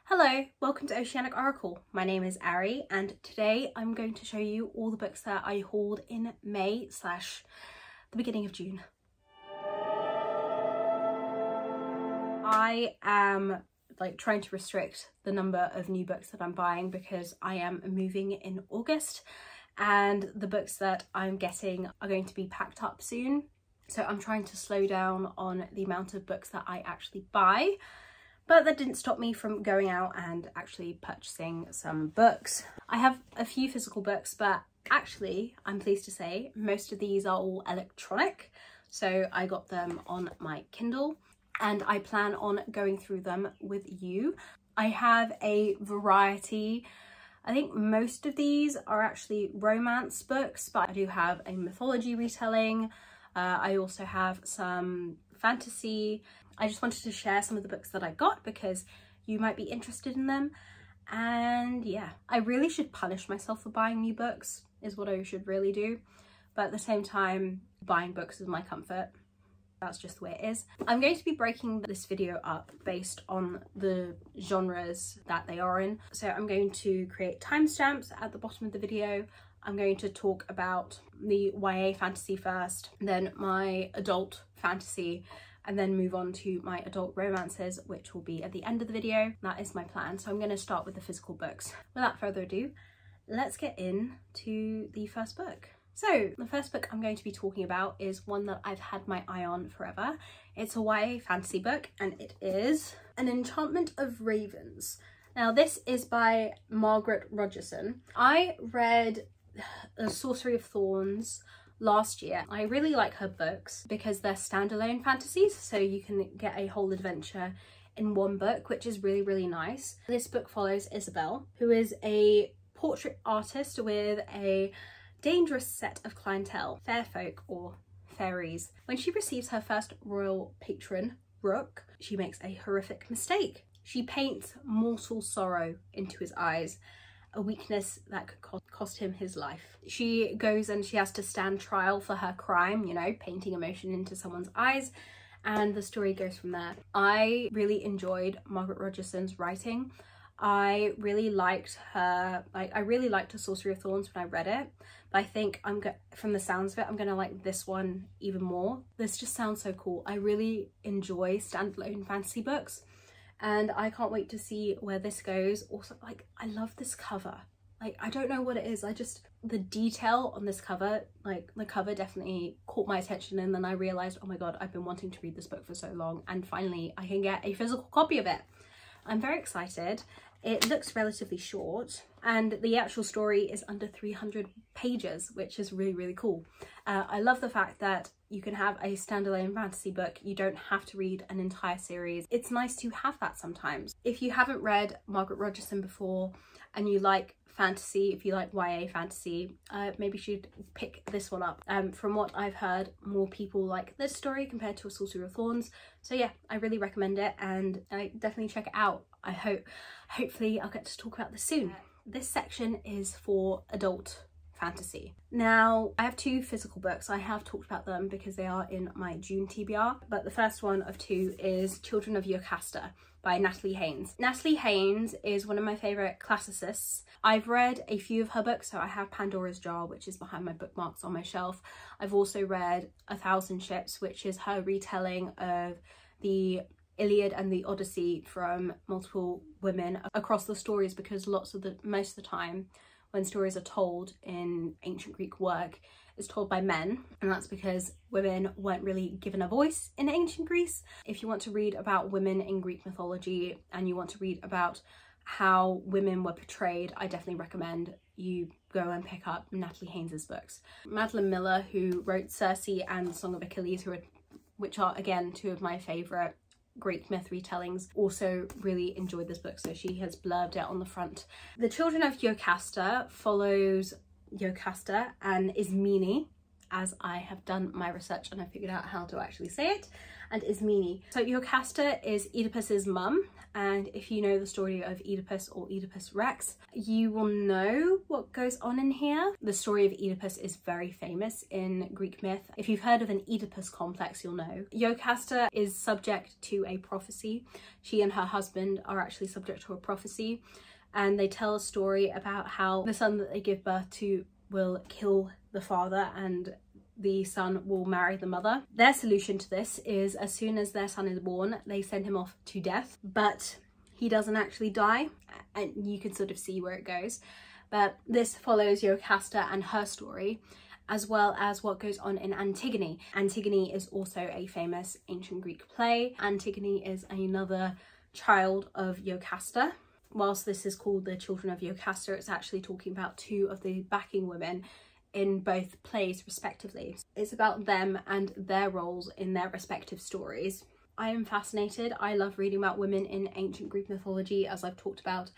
Hello, welcome to Oceanic Oracle. My name is Ari and today I'm going to show you all the books that I hauled in May / the beginning of June. I am trying to restrict the number of new books that I'm buying because I am moving in August and the books that I'm getting are going to be packed up soon. So I'm trying to slow down on the amount of books that I actually buy. But that didn't stop me from going out and actually purchasing some books. I have a few physical books, but actually, I'm pleased to say, most of these are all electronic. So I got them on my Kindle and I plan on going through them with you. I have a variety. I think most of these are actually romance books, but I do have a mythology retelling. I also have some fantasy. I just wanted to share some of the books that I got because you might be interested in them. And yeah, I really should punish myself for buying new books is what I should really do. But at the same time, buying books is my comfort. That's just the way it is. I'm going to be breaking this video up based on the genres that they are in. So I'm going to create timestamps at the bottom of the video. I'm going to talk about the YA fantasy first, then my adult fantasy, and then move on to my adult romances, which will be at the end of the video. That is my plan. So I'm going to start with the physical books. Without further ado, let's get into the first book. So the first book I'm going to be talking about is one that I've had my eye on forever. It's a YA fantasy book and it is An Enchantment of Ravens. Now this is by Margaret Rogerson. I read The Sorcery of Thorns last year. I really like her books because they're standalone fantasies, so you can get a whole adventure in one book, which is really nice. This book follows Isabel, who is a portrait artist with a dangerous set of clientele, fair folk or fairies. When she receives her first royal patron, Rook, she makes a horrific mistake. She paints mortal sorrow into his eyes, a weakness that could cost him his life. She goes and she has to stand trial for her crime, you know, painting emotion into someone's eyes, and the story goes from there. I really enjoyed Margaret Rogerson's writing. I really liked her, I really liked The Sorcery of Thorns when I read it, but I think from the sounds of it, I'm gonna like this one even more. This just sounds so cool. I really enjoy standalone fantasy books. And I can't wait to see where this goes. Also, I love this cover. I don't know what it is. The detail on this cover, the cover definitely caught my attention, and then I realized, oh my God, I've been wanting to read this book for so long, and finally I can get a physical copy of it. I'm very excited. It looks relatively short and the actual story is under 300 pages, which is really cool. I love the fact that you can have a standalone fantasy book. You don't have to read an entire series. It's nice to have that sometimes. If you haven't read Margaret Rogerson before and you like fantasy, if you like YA fantasy, maybe you should pick this one up. From what I've heard, more people like this story compared to A Sorcery of Thorns. So yeah, I really recommend it and I definitely check it out. Hopefully I'll get to talk about this soon. This section is for adult fantasy. Now, I have two physical books. I have talked about them because they are in my June TBR, but the first one of two is Children of Jocasta by Natalie Haynes. Natalie Haynes is one of my favourite classicists. I've read a few of her books, so I have Pandora's Jar, which is behind my bookmarks on my shelf. I've also read A Thousand Ships, which is her retelling of the Iliad and the Odyssey from multiple women across the stories, because most of the time when stories are told in ancient Greek work is told by men, and that's because women weren't really given a voice in ancient Greece. If you want to read about women in Greek mythology and you want to read about how women were portrayed, I definitely recommend you go and pick up Natalie Haynes's books. Madeline Miller, who wrote Circe and The Song of Achilles, which are again two of my favourite Greek myth retellings, also really enjoyed this book, so she has blurbed it on the front. The Children of Jocasta follows Jocasta and Ismene, as I have done my research and I figured out how to actually say it. and Ismene. So Jocasta is Oedipus's mum, and if you know the story of Oedipus or Oedipus Rex, you will know what goes on in here. The story of Oedipus is very famous in Greek myth. If you've heard of an Oedipus complex, you'll know. Jocasta is subject to a prophecy. She and her husband are actually subject to a prophecy, and they tell a story about how the son that they give birth to will kill the father and the son will marry the mother. Their solution to this is, as soon as their son is born, they send him off to death, but he doesn't actually die, and you can sort of see where it goes. But this follows Jocasta and her story, as well as what goes on in Antigone. Antigone is also a famous ancient Greek play. Antigone is another child of Jocasta. Whilst this is called The Children of Jocasta, it's actually talking about two of the backing women in both plays respectively. It's about them and their roles in their respective stories. I am fascinated. I love reading about women in ancient Greek mythology, as I've talked about,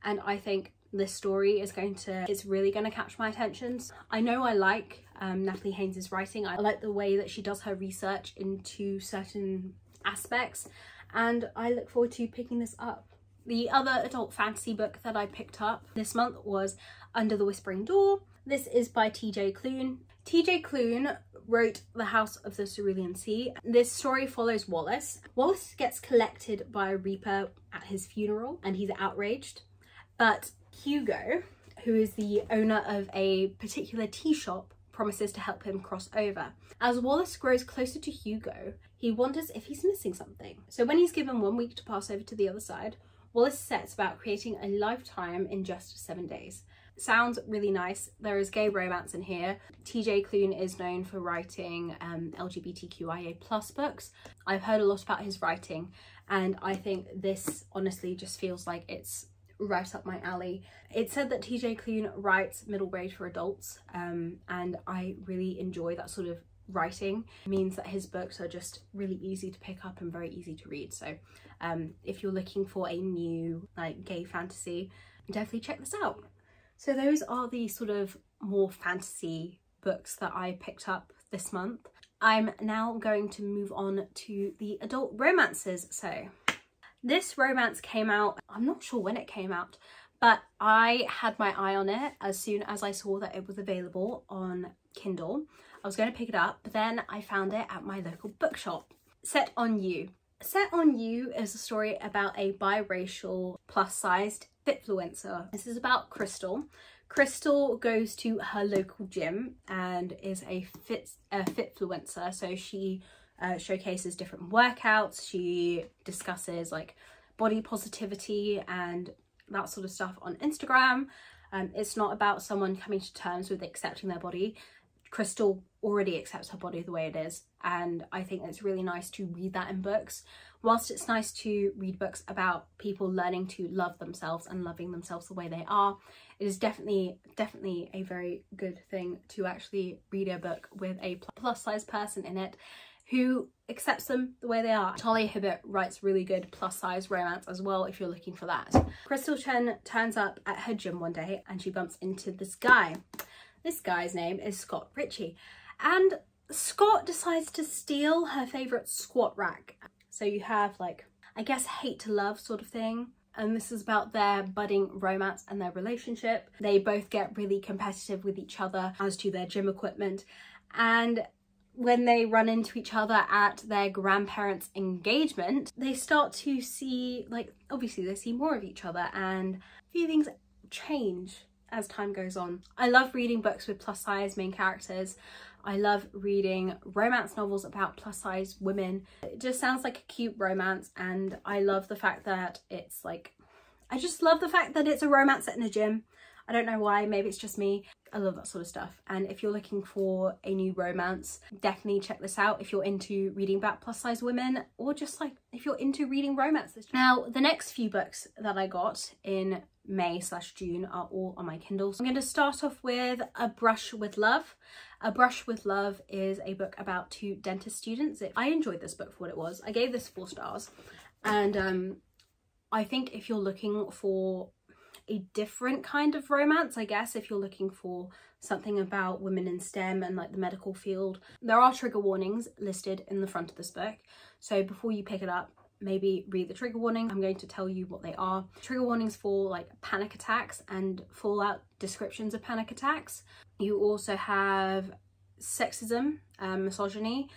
and I think this story is it's really going to catch my attention. I know I like Natalie Haynes's writing. I like the way that she does her research into certain aspects, and I look forward to picking this up. The other adult fantasy book that I picked up this month was Under the Whispering Door. This is by TJ Klune. TJ Klune wrote The House of the Cerulean Sea. This story follows Wallace. Wallace gets collected by a reaper at his funeral and he's outraged. But Hugo, who is the owner of a particular tea shop, promises to help him cross over. As Wallace grows closer to Hugo, he wonders if he's missing something. So when he's given 1 week to pass over to the other side, Wallace sets about creating a lifetime in just 7 days. Sounds really nice. There is gay romance in here. TJ Klune is known for writing LGBTQIA+ books. I've heard a lot about his writing, and I think this honestly just feels like it's right up my alley. It said that TJ Klune writes middle grade for adults, and I really enjoy that sort of writing. It means that his books are just really easy to pick up and very easy to read. So if you're looking for a new like gay fantasy, definitely check this out. So those are the sort of more fantasy books that I picked up this month. I'm now going to move on to the adult romances. So this romance came out, I'm not sure when it came out, but I had my eye on it as soon as I saw that it was available on Kindle. I was going to pick it up, but then I found it at my local bookshop. Set on You. Set on You is a story about a biracial plus-sized fitfluencer. This is about Crystal. Crystal goes to her local gym and is a fitfluencer. So she showcases different workouts. She discusses like body positivity and that sort of stuff on Instagram. It's not about someone coming to terms with accepting their body. Crystal already accepts her body the way it is, and I think it's really nice to read that in books. Whilst it's nice to read books about people learning to love themselves and loving themselves the way they are, it is definitely a very good thing to actually read a book with a plus size person in it who accepts them the way they are. Talia Hibbert writes really good plus size romance as well if you're looking for that. Crystal Chen turns up at her gym one day and she bumps into this guy. This guy's name is Scott Ritchie, and Scott decides to steal her favourite squat rack. So you have like, I guess, hate to love sort of thing. And this is about their budding romance and their relationship. They both get really competitive with each other as to their gym equipment. And when they run into each other at their grandparents' engagement, they start to see, like, obviously they see more of each other and feelings change as time goes on. I love reading books with plus size main characters. I love reading romance novels about plus size women. It just sounds like a cute romance, and I love the fact that it's like, I just love the fact that it's a romance set in a gym. I don't know why, maybe it's just me. I love that sort of stuff. And if you're looking for a new romance, definitely check this out if you're into reading about plus size women, or just like if you're into reading romances. Now, the next few books that I got in May/June are all on my Kindle. I'm going to start off with A Brush with Love. A Brush with Love is a book about two dentist students. I enjoyed this book for what it was. I gave this 4 stars, and I think if you're looking for a different kind of romance, I guess, if you're looking for something about women in STEM and like the medical field. There are trigger warnings listed in the front of this book, so before you pick it up, maybe read the trigger warning. I'm going to tell you what they are. Trigger warnings for like panic attacks and fallout descriptions of panic attacks. You also have sexism, misogyny,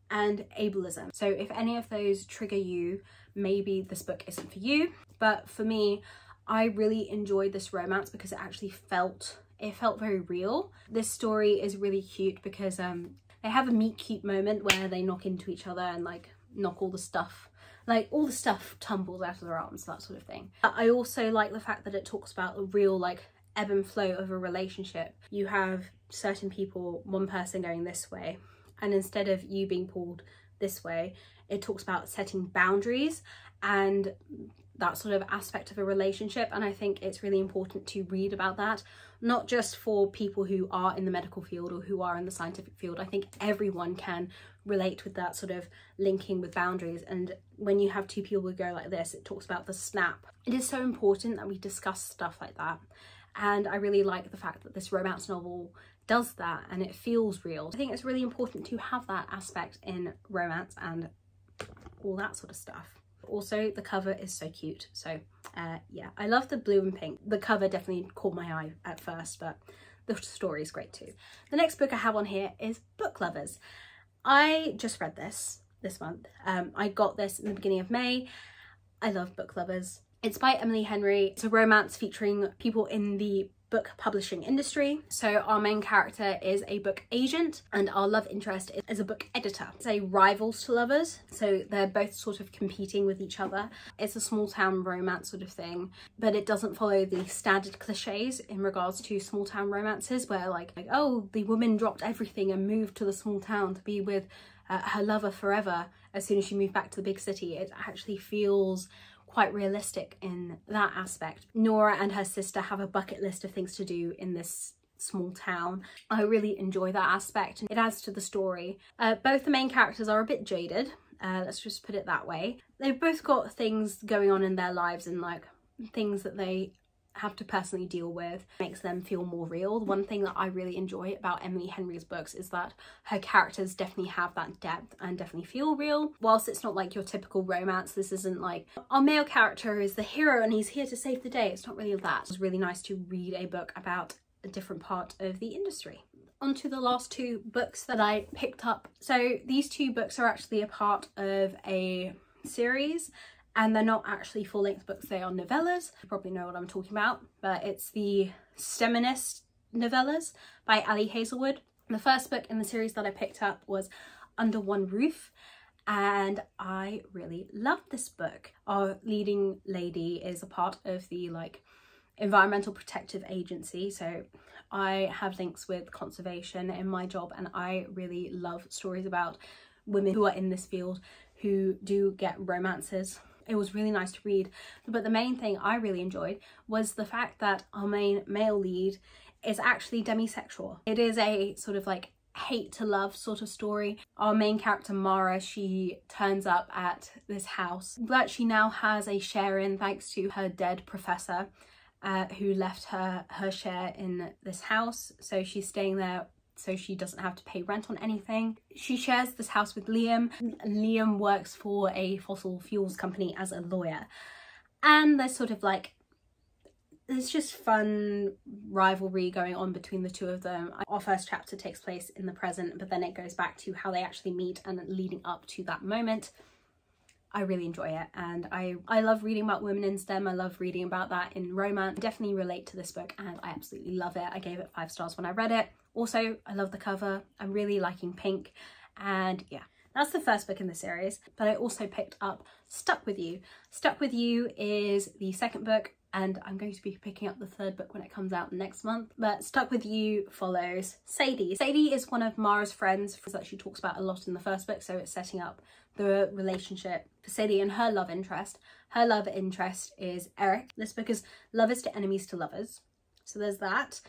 and ableism. So if any of those trigger you, maybe this book isn't for you. But for me, I really enjoyed this romance because it actually felt very real. This story is really cute because they have a meet cute moment where they knock into each other and like knock all the stuff tumbles out of their arms, that sort of thing. I also like the fact that it talks about a real like ebb and flow of a relationship. You have certain people, one person going this way, and instead of you being pulled this way, it talks about setting boundaries and that sort of aspect of a relationship. And I think it's really important to read about that, not just for people who are in the medical field or who are in the scientific field. I think everyone can relate with that sort of linking with boundaries. And when you have two people who go like this, it talks about the snap. It is so important that we discuss stuff like that. And I really like the fact that this romance novel does that and it feels real. I think it's really important to have that aspect in romance and all that sort of stuff. Also, the cover is so cute. So yeah, I love the blue and pink. The cover definitely caught my eye at first, but the story is great too. The next book I have on here is Book Lovers. I just read this month. I got this in the beginning of May. I love Book Lovers. It's by Emily Henry. It's a romance featuring people in the book publishing industry. So our main character is a book agent and our love interest is a book editor. It's a rivals to lovers, so they're both sort of competing with each other. It's a small town romance sort of thing, but it doesn't follow the standard cliches in regards to small town romances where like oh, the woman dropped everything and moved to the small town to be with her lover forever as soon as she moved back to the big city. It actually feels quite realistic in that aspect. Nora and her sister have a bucket list of things to do in this small town. I really enjoy that aspect. It adds to the story. Both the main characters are a bit jaded, let's just put it that way. They've both got things going on in their lives and like things that they have to personally deal with, makes them feel more real. The one thing that I really enjoy about Emily Henry's books is that her characters definitely have that depth and definitely feel real. Whilst it's not like your typical romance, this isn't like our male character is the hero and he's here to save the day. It's not really that. It's really nice to read a book about a different part of the industry. On to the last two books that I picked up. So these two books are actually a part of a series, and they're not actually full-length books, they are novellas. You probably know what I'm talking about, but it's the STEMinist novellas by Ali Hazelwood. The first book in the series that I picked up was Under One Roof, and I really loved this book. Our leading lady is a part of the like environmental protective agency, so I have links with conservation in my job, and I really love stories about women who are in this field who do get romances. It was really nice to read, but the main thing I really enjoyed was the fact that our main male lead is actually demisexual. It is a sort of like hate to love sort of story. Our main character Mara, she turns up at this house that she now has a share in thanks to her dead professor who left her share in this house, so she's staying there so she doesn't have to pay rent on anything. She shares this house with Liam. Liam works for a fossil fuels company as a lawyer. And there's sort of like, there's just fun rivalry going on between the two of them. Our first chapter takes place in the present, but then it goes back to how they actually meet and leading up to that moment. I really enjoy it, and I love reading about women in STEM. I love reading about that in romance. I definitely relate to this book and I absolutely love it. I gave it 5 stars when I read it. Also, I love the cover. I'm really liking pink, and yeah, that's the first book in the series. But I also picked up Stuck With You. Stuck With You is the second book, and I'm going to be picking up the third book when it comes out next month. But Stuck With You follows Sadie. Sadie is one of Mara's friends that she talks about a lot in the first book, so it's setting up the relationship for Sadie and her love interest. Her love interest is Eric. This book is lovers to enemies to lovers, so there's that.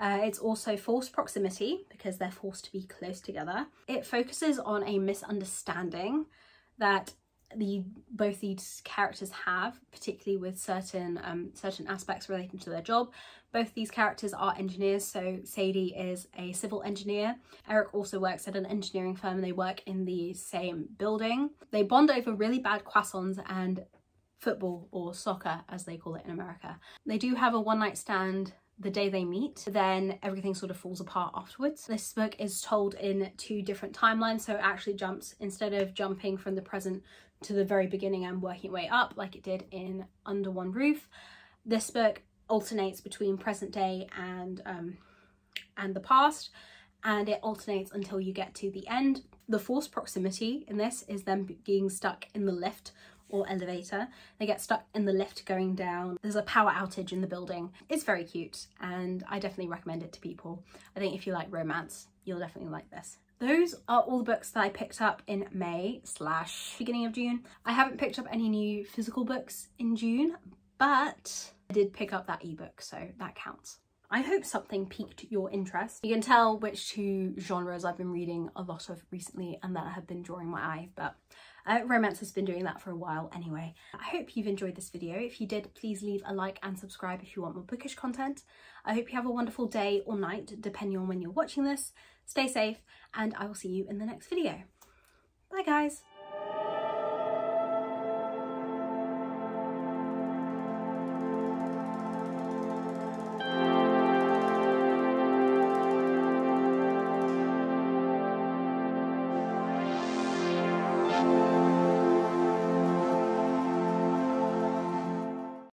It's also forced proximity because they're forced to be close together. It focuses on a misunderstanding that both these characters have, particularly with certain aspects relating to their job. Both these characters are engineers, so Sadie is a civil engineer. Eric also works at an engineering firm and they work in the same building. They bond over really bad croissants and football, or soccer as they call it in America. They do have a one-night stand the day they meet, then everything sort of falls apart afterwards. This book is told in 2 different timelines, so it actually jumps, instead of jumping from the present to the very beginning and working its way up like it did in Under One Roof. This book alternates between present day and the past, and it alternates until you get to the end. The forced proximity in this is them being stuck in the lift or elevator. They get stuck in the lift going down. There's a power outage in the building. It's very cute and I definitely recommend it to people. I think if you like romance, you'll definitely like this. Those are all the books that I picked up in May / beginning of June. I haven't picked up any new physical books in June, but I did pick up that ebook, so that counts. I hope something piqued your interest. You can tell which 2 genres I've been reading a lot of recently and that have been drawing my eye, but romance has been doing that for a while anyway. I hope you've enjoyed this video. If you did, please leave a like and subscribe if you want more bookish content. I hope you have a wonderful day or night, depending on when you're watching this. Stay safe, and I will see you in the next video. Bye guys!